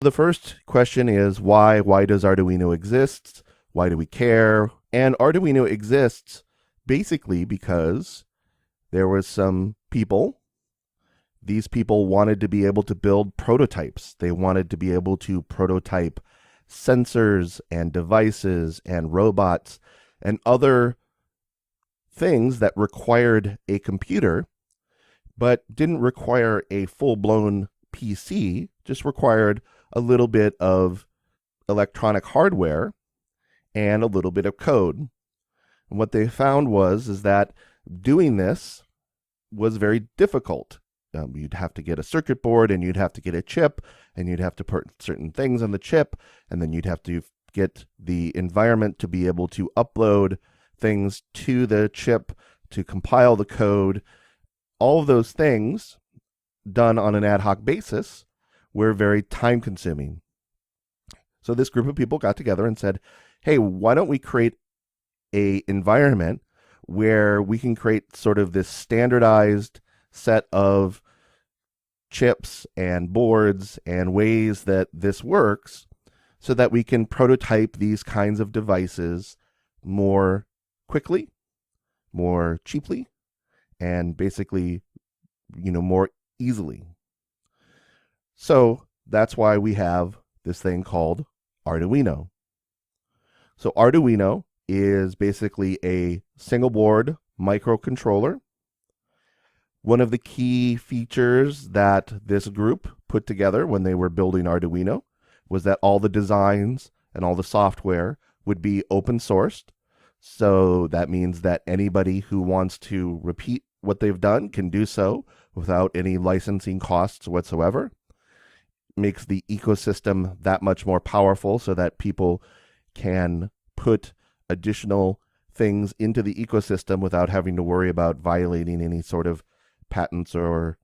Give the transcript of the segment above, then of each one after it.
The first question is why? Why does Arduino exist? Why do we care? And Arduino exists basically because there was some people. These people wanted to be able to build prototypes. They wanted to be able to prototype sensors and devices and robots and other things that required a computer, but didn't require a full blown PC, just required a little bit of electronic hardware and a little bit of code. And what they found is that doing this was very difficult. You'd have to get a circuit board and you'd have to get a chip and you'd have to put certain things on the chip, and then you'd have to get the environment to be able to upload things to the chip to compile the code. All of those things done on an ad hoc basis were very time consuming. So this group of people got together and said, hey, why don't we create a environment where we can create sort of this standardized set of chips and boards and ways that this works so that we can prototype these kinds of devices more quickly, more cheaply, and basically, more easily. So that's why we have this thing called Arduino. So Arduino is basically a single board microcontroller. One of the key features that this group put together when they were building Arduino was that all the designs and all the software would be open sourced. So that means that anybody who wants to repeat what they've done can do so without any licensing costs whatsoever. Makes the ecosystem that much more powerful so that people can put additional things into the ecosystem without having to worry about violating any sort of patents or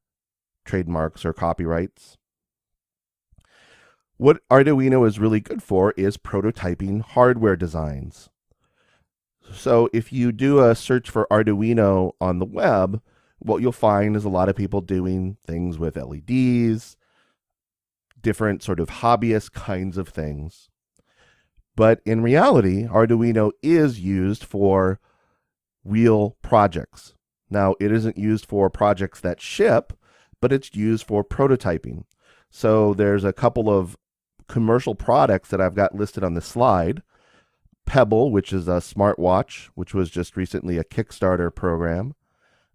trademarks or copyrights. What Arduino is really good for is prototyping hardware designs. So if you do a search for Arduino on the web, what you'll find is a lot of people doing things with LEDs, different sort of hobbyist kinds of things. But in reality, Arduino is used for real projects. Now, it isn't used for projects that ship, but it's used for prototyping. So there's a couple of commercial products that I've got listed on the slide. Pebble, which is a smartwatch, which was just recently a Kickstarter program.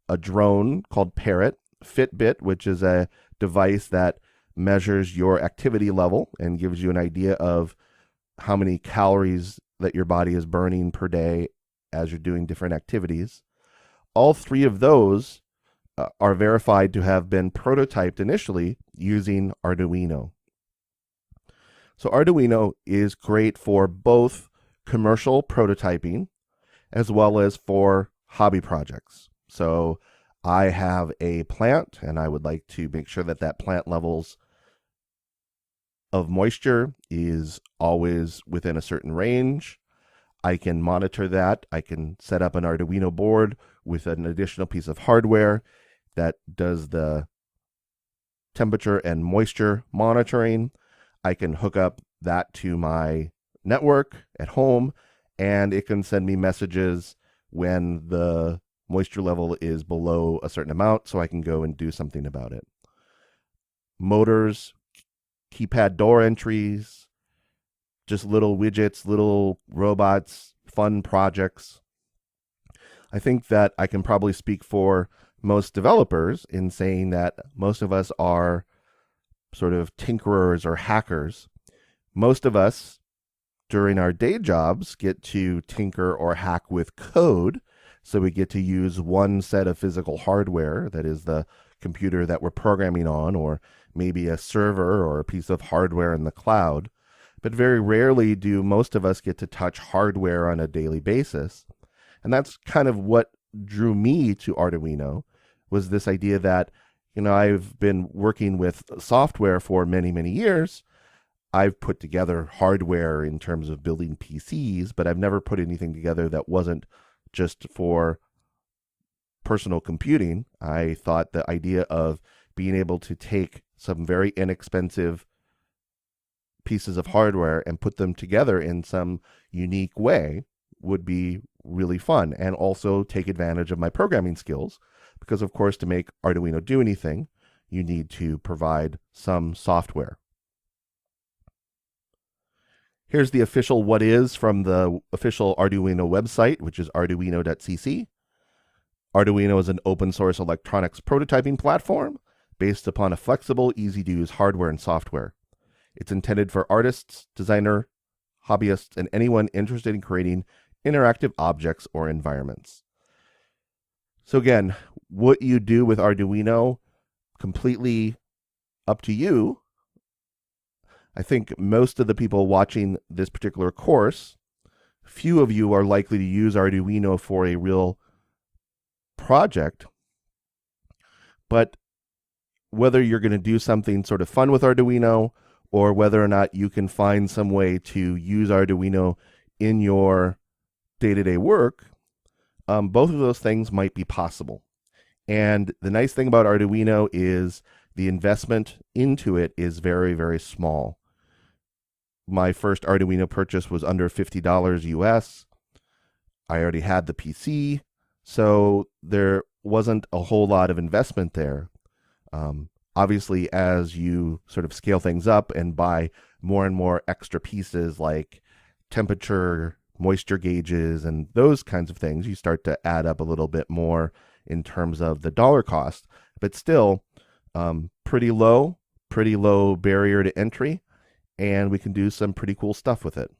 A drone called Parrot. Fitbit, which is a device that measures your activity level and gives you an idea of how many calories that your body is burning per day as you're doing different activities. All three of those are verified to have been prototyped initially using Arduino. So Arduino is great for both commercial prototyping as well as for hobby projects. So I have a plant and I would like to make sure that that plant levels of moisture is always within a certain range. I can monitor that. I can set up an Arduino board with an additional piece of hardware that does the temperature and moisture monitoring. I can hook up that to my network at home, and it can send me messages when the moisture level is below a certain amount so I can go and do something about it. Motors, keypad door entries, just little widgets, little robots, fun projects. I think that I can probably speak for most developers in saying that most of us are sort of tinkerers or hackers. Most of us during our day jobs get to tinker or hack with code. So we get to use one set of physical hardware, that is the computer that we're programming on, or maybe a server or a piece of hardware in the cloud. But very rarely do most of us get to touch hardware on a daily basis. And that's kind of what drew me to Arduino, was this idea that, I've been working with software for many, many years. I've put together hardware in terms of building PCs, but I've never put anything together that wasn't just for personal computing. I thought the idea of being able to take some very inexpensive pieces of hardware and put them together in some unique way would be really fun, and also take advantage of my programming skills, because of course to make Arduino do anything, you need to provide some software. Here's the official what is from the official Arduino website, which is arduino.cc. Arduino is an open source electronics prototyping platform based upon a flexible, easy-to-use hardware and software. It's intended for artists, designers, hobbyists, and anyone interested in creating interactive objects or environments. So again, what you do with Arduino, completely up to you. I think most of the people watching this particular course, few of you are likely to use Arduino for a real project, but whether you're going to do something sort of fun with Arduino, or whether or not you can find some way to use Arduino in your day-to-day work, both of those things might be possible. And the nice thing about Arduino is the investment into it is very, very small. My first Arduino purchase was under $50 US. I already had the PC, so there wasn't a whole lot of investment there. Obviously, as you sort of scale things up and buy more and more extra pieces like temperature, moisture gauges, and those kinds of things, you start to add up a little bit more in terms of the dollar cost. But still, pretty low barrier to entry, and we can do some pretty cool stuff with it.